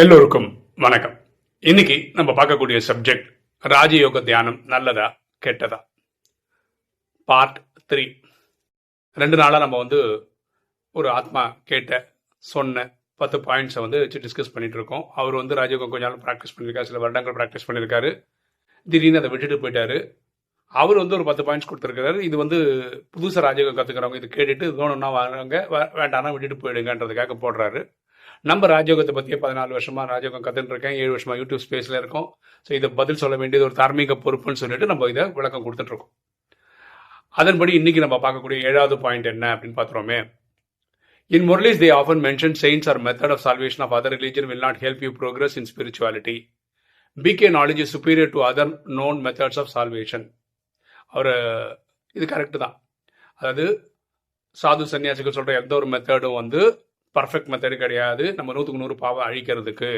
எல்லோருக்கும் வணக்கம். இன்னைக்கு நம்ம பார்க்கக்கூடிய சப்ஜெக்ட் ராஜயோக தியானம் நல்லதா கெட்டதா, பார்ட் 3. 2 நாளா நம்ம ஒரு ஆத்மா கேட்ட சொன்ன 10 பாயிண்ட்ஸை வச்சு டிஸ்கஸ் பண்ணிட்டு இருக்கோம். அவர் ராஜயோகம் கொஞ்ச நாள் ப்ராக்டிஸ் பண்ணியிருக்காரு, சில வருடங்கள் ப்ராக்டிஸ் பண்ணியிருக்காரு. திடீர்னு அதை விட்டுட்டு போயிட்டாரு. அவர் ஒரு 10 பாயிண்ட்ஸ் கொடுத்துருக்காரு. இது புதுசாக ராஜயோகம் கற்றுக்கிறவங்க இது கேட்டுட்டு வேணும்னா வராங்க, வேண்டாம்னா விட்டுட்டு போயிடுங்கன்றதுக்காக போடுறாரு. நம்ம ராஜயோகத்தை பற்றியே 14 வருஷமாக ராஜயோகம் கற்றுட்டு இருக்கேன், 7 வருஷமாக யூடியூப் ஸ்பேஸில் இருக்கோம். ஸோ இதை பதில் சொல்ல வேண்டியது ஒரு தார்மீக பொறுப்புன்னு சொல்லிட்டு நம்ம இதை விளக்கம் கொடுத்துட்ருக்கோம். அதன்படி இன்னைக்கு நம்ம பார்க்கக்கூடிய 7வது பாயிண்ட் என்ன அப்படின்னு பார்த்துருவோமே. In Murlis, they often mention saints or method of salvation of other religion will not help you progress in spirituality. BK knowledge is superior to other known methods of salvation. அவர் இது correct தான். அதாவது சாது சன்னியாசிகள் சொல்கிற எந்த ஒரு மெத்தடும் perfect method கிடையாது. நம்ம 100க்கு 100 பாவம் அழிக்கிறதுக்கு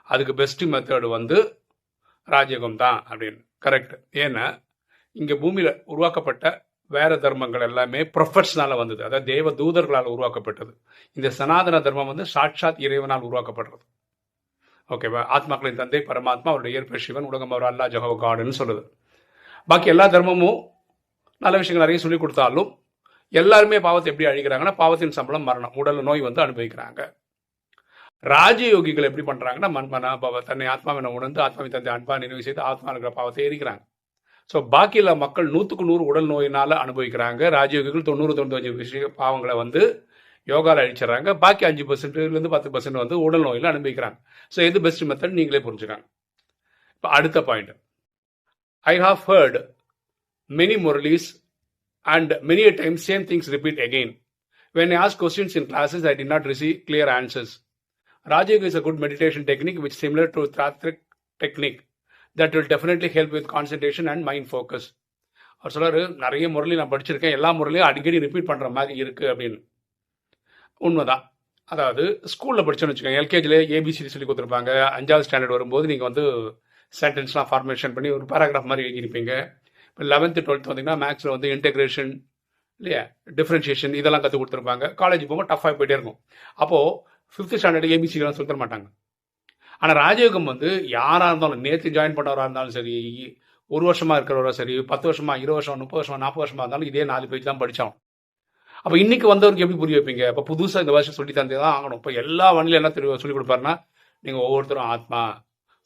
அதுக்கு பெஸ்ட் மெத்தடு ராஜயோகம் தான் அப்படின்னு. கரெக்ட். ஏன்னா இங்கே பூமியில் உருவாக்கப்பட்ட வேற தர்மங்கள் எல்லாமே ப்ரொஃபட்ஸ்னால வந்தது, அதாவது தேவ தூதர்களால் உருவாக்கப்பட்டது. இந்த சனாதன தர்மம் சாட்சாத் இறைவனால் உருவாக்கப்படுறது. ஓகேவா? ஆத்மாக்களின் தந்தை பரமாத்மா, அவருடைய இயற்பெயர் சிவன், உலகம் அவர் அல்லா ஜஹோ காடுன்னு சொல்லுது. பாக்கி எல்லா தர்மமும் நல்ல விஷயங்கள் நிறைய சொல்லி கொடுத்தாலும் எல்லாருமே பாவத்தை எப்படி அழிக்கிறாங்கன்னா, பாவத்தின் சம்பளம் மரணம், உடல் நோய் அனுபவிக்கிறாங்க. ராஜயோகிகள் எப்படி பண்றாங்கன்னா, மண்மனா தன்னை ஆத்மாவினை உணர்ந்து ஆத்மாவை தந்தை அன்பா நினைவு செய்து ஆத்மா இருக்கிற பாவத்தை எரிக்கிறாங்க. ஸோ பாக்கியில் மக்கள் 100க்கு 100 உடல் நோயினால அனுபவிக்கிறாங்க. ராஜயோகிகள் 90-95 பாவங்களை யோகாவில் அழிச்சிடறாங்க. பாக்கி 5%லேருந்து 10% உடல் நோயில் அனுபவிக்கிறாங்க. ஸோ எது பெஸ்ட் மெத்தட் நீங்களே புரிஞ்சுக்காங்க. இப்போ அடுத்த point. I have heard many Murlis and many a time same things repeat again. When I ask questions in classes, I did not receive clear answers. Rajayoga is a good meditation technique which is similar to Tantric technique that will definitely help with concentration and mind focus. அவர் சொல்றாரு, நிறைய முரளி நான் படிச்சிருக்கேன், எல்லா முரளியும் அடிக்கடி repeat பண்ணுற மாதிரி இருக்குது அப்படின்னு. உண்மைதான். அதாவது ஸ்கூலில் படிச்சோன்னு வச்சுக்கோங்க, எல்கேஜியில் ஏபிசிடி சொல்லி கொடுத்துருப்பாங்க. 5வது ஸ்டாண்டர்ட் வரும்போது நீங்கள் சென்டென்ஸ்லாம் ஃபார்மேஷன் பண்ணி ஒரு பேராகிராஃப் மாதிரி எழுதியிருப்பீங்க. இப்போ 11th 12th வந்தீங்கன்னா மேக்ஸில் இன்டெகிரேஷன் இல்லையா, டிஃப்ரென்ஷியேஷன் இதெல்லாம் கற்றுக் கொடுத்துருப்பாங்க. காலேஜ் போகும்போது டஃப்பாக போயிட்டே இருக்கும். அப்போது 5th ஸ்டாண்டர்ட் ஏபிசிலாம் சொல்லி தர மாட்டாங்க. ஆனால் ராஜயோகம் யாராக இருந்தாலும், நேற்று ஜாயின் பண்ணவராக இருந்தாலும் சரி, 1 வருஷமாக இருக்கிறவரா சரி, 10 வருஷமா, 20 வருஷம், 30 வருஷம், 40 வருஷமாக இருந்தாலும் இதே 4 பேஜ் தான் படித்தோம். அப்போ இன்னைக்கு வந்தவருக்கு எப்படி புரிய வைப்பீங்க? இப்போ புதுசாக இந்த வருஷம் சொல்லி தந்தே தான் ஆகணும். இப்போ எல்லா வண்டியில் என்ன தெரியும் சொல்லிக் கொடுப்பாருன்னா, நீங்கள் ஒவ்வொருத்தரும் ஆத்மா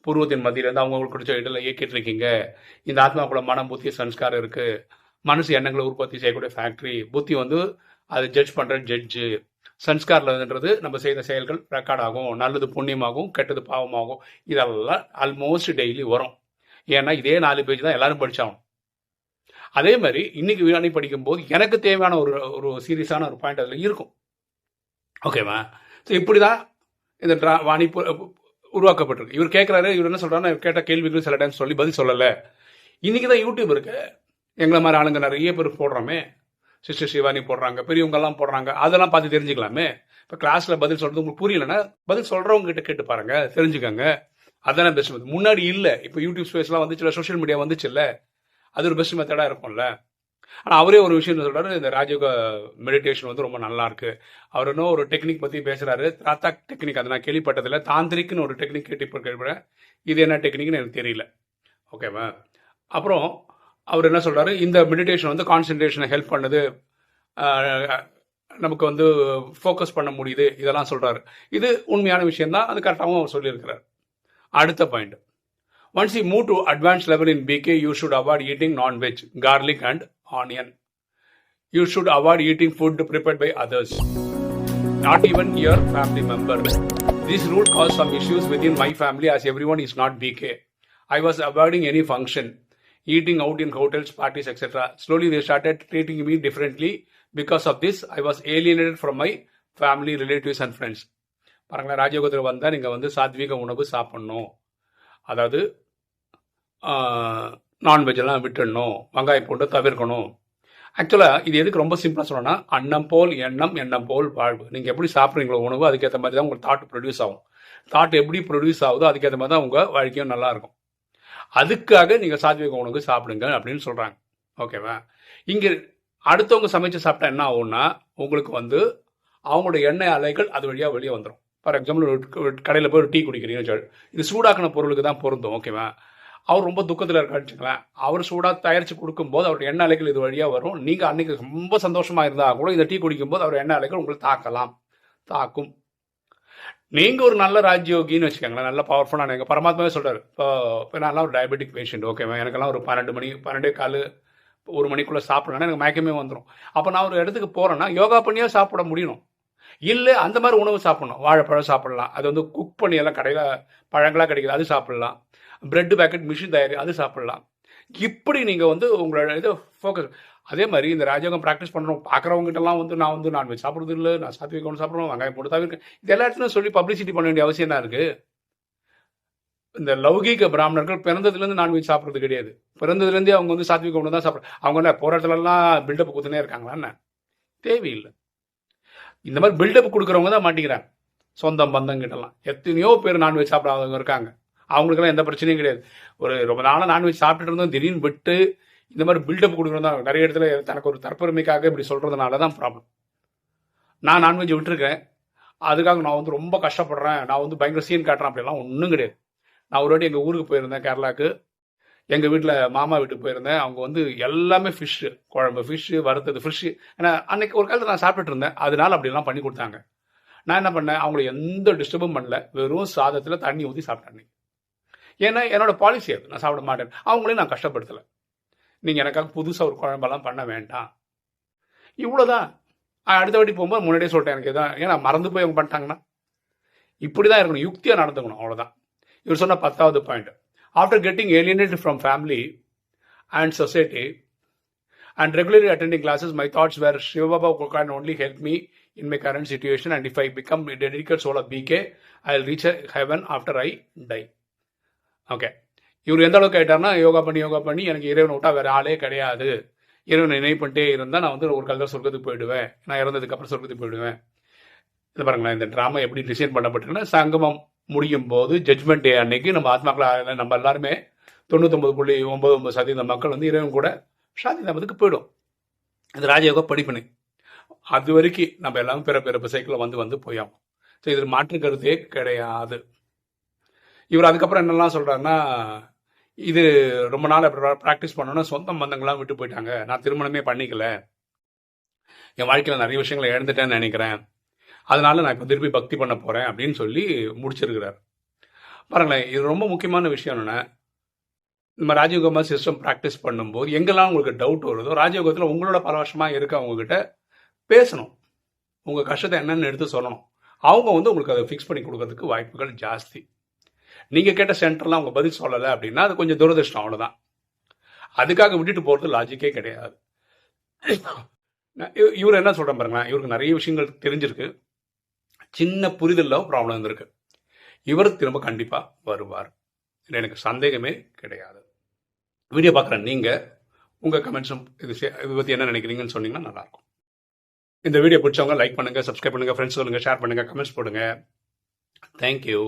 பூர்வத்தின் மத்தியிலேருந்து அவங்களுக்கு பிடிச்ச இடத்துல இயக்கிட்டு இருக்கீங்க. இந்த ஆத்மா கூட மனம், புத்தி, சன்ஸ்காரம் இருக்கு. மனசு எண்ணங்களை உற்பத்தி செய்யக்கூடிய ஃபேக்டரி. புத்தி அது ஜட்ஜ் பண்ற ஜட்ஜு. சன்ஸ்காரன்றது நம்ம செய்த செயல்கள் ரெக்கார்ட் ஆகும். நல்லது புண்ணியமாகும், கெட்டது பாவமாகும். இதெல்லாம் ஆல்மோஸ்ட் டெய்லி வரும். ஏன்னா இதே 4 பேஜ் தான் எல்லாரும் படிச்சாகும். அதே மாதிரி இன்னைக்கு வீணாணி படிக்கும்போது எனக்கு தேவையான ஒரு சீரியஸான ஒரு பாயிண்ட் அதில் இருக்கும். ஓகேவா? ஸோ இப்படிதான் இந்த வாணி உருவாக்கப்பட்டிருக்கு. இவர் கேட்குறாரு, இவர் என்ன சொல்றாருன்னா, கேட்ட கேள்விகள் சில டைம் சொல்லி பதில் சொல்லலை. இன்னைக்கு தான் யூடியூப் இருக்கு. எங்களை மாதிரி ஆளுங்க நிறைய பேர் போடுறோமே, சிஸ்டர் சிவானி போடுறாங்க, பெரியவங்கெல்லாம் போடுறாங்க, அதெல்லாம் பார்த்து தெரிஞ்சுக்கலாமே. இப்போ கிளாஸில் பதில் சொல்றது உங்களுக்கு புரியலன்னா பதில் சொல்றவங்க கிட்ட கேட்டு பாருங்க, தெரிஞ்சுக்கோங்க. அதானே பெஸ்ட் மெத்தட். முன்னாடி இல்லை, இப்போ யூடியூப் ஸ்பேஸ்லாம் வந்துச்சுல, சோஷியல் மீடியா வந்துச்சுல்ல, அது ஒரு பெஸ்ட் மெத்தடாக இருக்கும்ல. ஆனால் அவரே ஒரு விஷயம் சொல்றாரு, இந்த ராஜயோக மெடிடேஷன் ரொம்ப நல்லா இருக்கு. அவர் இன்னும் ஒரு டெக்னிக் பற்றி பேசுறாரு, தாத்தாக் டெக்னிக். அதை நான் கேள்விப்பட்டதில்லை. தாந்திரிக்னு ஒரு டெக்னிக் கேள்விப்பட்டேன். இது என்ன டெக்னிக்னு எனக்கு தெரியல. ஓகேவா? அப்புறம் அவர் என்ன சொல்றாரு, இந்த மெடிடேஷன் கான்சென்ட்ரேஷனை ஹெல்ப் பண்ணுது, நமக்கு ஃபோக்கஸ் பண்ண முடியுது, இதெல்லாம் சொல்றாரு. இது உண்மையான விஷயம் தான், அது கரெக்டாகவும் அவர் சொல்லியிருக்கிறார். அடுத்த point. Once you move to advanced level in BK, you should avoid eating non-veg, garlic and onion. You should avoid eating food prepared by others, not even your family member. This rule caused some issues within my family as everyone is not BK. I was avoiding any function, eating out in hotels, parties, etc. Slowly they started treating me differently. Because of this, I was alienated from my family, relatives and friends. பாருங்களேன், ராஜயோகத்தில் வந்தால் நீங்கள் சாத்வீக உணவு சாப்பிட்ணும். அதாவது நான்வெஜ்ஜெல்லாம் விட்டுடணும், வெங்காயம் போட்டு தவிர்க்கணும். ஆக்சுவலாக இது எதுக்கு ரொம்ப சிம்பிளாக சொல்லணும்னா, அன்னம் போல் எண்ணம், எண்ணம் போல் வாழ்வு. நீங்கள் எப்படி சாப்பிட்றீங்களோ உணவு, அதுக்கேற்ற மாதிரி தான் உங்களுக்கு தாட் ப்ரொடியூஸ் ஆகும். தாட் எப்படி ப்ரொடியூஸ் ஆகுதோ அதுக்கேற்ற மாதிரி தான் உங்கள் வாழ்க்கையும் நல்லாயிருக்கும். அதுக்காக நீங்கள் சாத்வீக உணவு சாப்பிடுங்க அப்படின்னு சொல்கிறாங்க. ஓகேவா? இங்கே அடுத்தவங்க சமைச்சு சாப்பிட்டா என்ன ஆகும்னா, உங்களுக்கு அவங்களோட எண்ணெய் அலைகள் அது வழியாக வெளியே வந்துடும். ஃபார் எக்ஸாம்பிள் ஒரு கடையில் போய் ஒரு டீ குடிக்கிறீங்கன்னு சொல்லி, இது சூடாக்கின பொருளுக்கு தான் பொருந்தும், ஓகேவா? அவர் ரொம்ப துக்கத்தில் இருக்கான்னு வச்சுக்கலாம், அவர் சூடாக தயாரித்து கொடுக்கும்போது அவருடைய எண்ணெய் அலைகள் இது வழியாக வரும். நீங்கள் அன்றைக்கி ரொம்ப சந்தோஷமாக இருந்தால் கூட இந்த டீ குடிக்கும்போது அவர் எண்ணெய் அலைகள் உங்களுக்கு தாக்கும். நீங்கள் ஒரு நல்ல ராஜயோகின்னு வச்சுக்கோங்களேன், நல்ல பவர்ஃபுல்லான, எங்கள் பரமாத்மாவே சொல்கிறார். இப்போ நான்லாம் ஒரு டயபெட்டிக் பேஷண்ட், ஓகேவா? எனக்கெல்லாம் ஒரு 12:15 1 மணிக்குள்ளே சாப்பிட்றேன்னா எனக்கு மயக்கமே வந்துடும். அப்போ நான் ஒரு இடத்துக்கு போகிறேன்னா யோகா பண்ணியே சாப்பிட முடியணும். இல்லை அந்த மாதிரி உணவு சாப்பிடணும். வாழைப்பழம் சாப்பிடலாம், அது வந்து குக் பண்ணி எல்லாம் கடையில் பழங்களாக கிடைக்குது, அது சாப்பிடலாம். பிரெட் பேக்கெட் மிஷின் தயாரி, அது சாப்பிடலாம். இப்படி நீங்கள் வந்து உங்களோட இது ஃபோக்கஸ். அதே மாதிரி இந்த ராஜயோகம் ப்ராக்டிஸ் பண்ணுறோம் பார்க்குறவங்ககிட்டலாம் வந்து நான் வந்து நான்வெஜ் சாப்பிட்றது இல்லை, நான் சாத்விக உணவு சாப்பிட்றோம், வெங்காயம் போட்டு தவிர்க்க, இது எல்லா இடத்துலையும் சொல்லி பப்ளிசிட்டி பண்ண வேண்டிய அவசியம் என்ன இருக்குது? இந்த லௌகீக பிராமணர்கள் பிறந்ததுலேருந்து நான்வெஜ் சாப்பிட்றது கிடையாது. பிறந்ததுலேருந்தே அவங்க வந்து சாத்விக உணவு தான் சாப்பிட்றாங்க. அவங்க என்ன போகிற இடத்துலலாம் பில்டப் கொடுத்துனே இருக்காங்களா என்ன? தேவையில்லை. இந்த மாதிரி பில்டப் கொடுக்குறவங்க தான் மாட்டிக்கிறாங்க. சொந்தம் பந்தங்கிட்டலாம் எத்தனையோ பேர் நான்வெஜ் சாப்பிடாதவங்க இருக்காங்க. அவங்களுக்கெல்லாம் எந்த பிரச்சனையும் கிடையாது. ஒரு ரொம்ப நாளாக நான்வெஜ் சாப்பிட்டுட்டு இருந்தோம், திடீர்னு விட்டு இந்த மாதிரி பில்டப் கொடுக்குறது தான் நிறைய இடத்துல தனக்கு ஒரு தற்பெருமைக்காக இப்படி சொல்கிறதுனால தான் ப்ராப்ளம். நான் நான்வெஜ் விட்டுருக்கேன், அதுக்காக நான் வந்து ரொம்ப கஷ்டப்படுறேன், நான் வந்து பயங்கர சீன் காட்டுறேன் அப்படிலாம் ஒன்றும் கிடையாது. நான் ஒரு வாட்டி எங்கள் ஊருக்கு போயிருந்தேன், கேரளாவுக்கு. எங்கள் வீட்டில் மாமா வீட்டுக்கு போயிருந்தேன். அவங்க வந்து எல்லாமே ஃபிஷ்ஷு குழம்பு, ஃபிஷ்ஷு வறுத்தது, ஃபிஷ்ஷு. ஏன்னா அன்னைக்கு ஒரு காலத்தில் நான் சாப்பிட்டுட்டு இருந்தேன், அதனால அப்படிலாம் பண்ணி கொடுத்தாங்க. நான் என்ன பண்ணேன், அவங்களை எந்த டிஸ்டர்பும் பண்ணல, வெறும் சாதத்தில் தண்ணி ஊற்றி சாப்பிட்டேன். ஏன்னா என்னோட பாலிசி அது, நான் சாப்பிட மாட்டேன். அவங்களையும் நான் கஷ்டப்படுத்தலை. நீங்கள் எனக்காக புதுசாக ஒரு குழம்பெல்லாம் பண்ண வேண்டாம், இவ்வளோதான். அடுத்த வாட்டி போகும்போது முன்னாடியே சொல்லிட்டேன், எனக்கு எதாவது ஏன்னா மறந்து போய் அவங்க பண்ணிட்டாங்கன்னா இப்படி தான் இருக்கணும், யுக்தியாக நடந்துக்கணும், அவ்வளோதான். இவர் சொன்ன 10வது point. After getting alienated from family and society and regularly attending classes, my thoughts were Shiva Baba can only help me in my current situation, and if I become a dedicated soul of BK, I'll reach heaven after I die. Okay, இவர் எந்த அளவுக்கு ஆகிட்டார்னா, யோகா பண்ணி எனக்கு இறைவனை விட்டா வேறு ஆளே கிடையாது, இறைவனை நினைவு பண்ணிட்டே இருந்தால் நான் வந்து ஒரு காலத்தில் சொர்க்கத்துக்கு போயிடுவேன், நான் இறந்ததுக்கப்புறம் சொர்க்கத்துக்கு போயிடுவேன். இது பாருங்களேன், இந்த ட்ராமா எப்படி டிசைன் பண்ணப்பட்டிருக்குன்னா, சங்கமம் முடியும் போது ஜட்ஜ்மெண்ட் டே அன்னைக்கு நம்ம ஆத்மாக்கள் நம்ம எல்லாருமே 99.99% மக்கள் வந்து இறைவன் கூட சாந்தி தாமத்துக்கு போயிடும். இது ராஜயோக படிப்பினை. அது வரைக்கும் நம்ம எல்லாமே பிறப்பு சைக்கிளில் வந்து போயாகும். ஸோ இதில் மாற்று கருத்தே கிடையாது. இவர் அதுக்கப்புறம் என்னெல்லாம் சொல்கிறாருன்னா, இது ரொம்ப நாள் ப்ராக்டிஸ் பண்ணோன்னா சொந்த பந்தங்கள்லாம் விட்டு போயிட்டாங்க, நான் திருமணமே பண்ணிக்கல, என் வாழ்க்கையில் நிறைய விஷயங்களை இழந்துட்டேன்னு நினைக்கிறேன், அதனால நான் இப்போ திருப்பி பக்தி பண்ண போகிறேன் அப்படின்னு சொல்லி முடிச்சிருக்கிறார். பாருங்களேன், இது ரொம்ப முக்கியமான விஷயம் என்னென்னா, நம்ம ராஜயோகமாக சிஸ்டம் ப்ராக்டிஸ் பண்ணும்போது எங்கெல்லாம் உங்களுக்கு டவுட் வருதோ, ராஜயோகத்தில் உங்களோட பல வருஷமாக இருக்கவங்ககிட்ட பேசணும், உங்கள் கஷ்டத்தை என்னென்னு எடுத்து சொல்லணும். அவங்க வந்து உங்களுக்கு அதை ஃபிக்ஸ் பண்ணி கொடுக்கறதுக்கு வாய்ப்புகள் ஜாஸ்தி. நீங்கள் கேட்ட சென்டர்லாம் அவங்க பதில் சொல்லலை அப்படின்னா அது கொஞ்சம் துரதிருஷ்டம், அவ்வளோதான். அதுக்காக விட்டுட்டு போகிறது லாஜிக்கே கிடையாது. இவர் என்ன சொல்கிறேன் பாருங்களேன், இவருக்கு நிறைய விஷயங்கள் தெரிஞ்சிருக்கு, சின்ன புரிதலில் ப்ராப்ளம் இருந்திருக்கு. இவர் திரும்ப கண்டிப்பாக வருவார், எனக்கு சந்தேகமே கிடையாது. வீடியோ பார்க்குற நீங்கள் உங்கள் கமெண்ட்ஸும் இது பற்றி என்ன நினைக்கிறீங்கன்னு சொன்னீங்கன்னா நல்லாயிருக்கும். இந்த வீடியோ பிடிச்சவங்க லைக் பண்ணுங்கள், சப்ஸ்கிரைப் பண்ணுங்கள், ஃப்ரெண்ட்ஸ் சொல்லுங்கள், ஷேர் பண்ணுங்கள், கமெண்ட்ஸ் போடுங்க. தேங்க்யூ.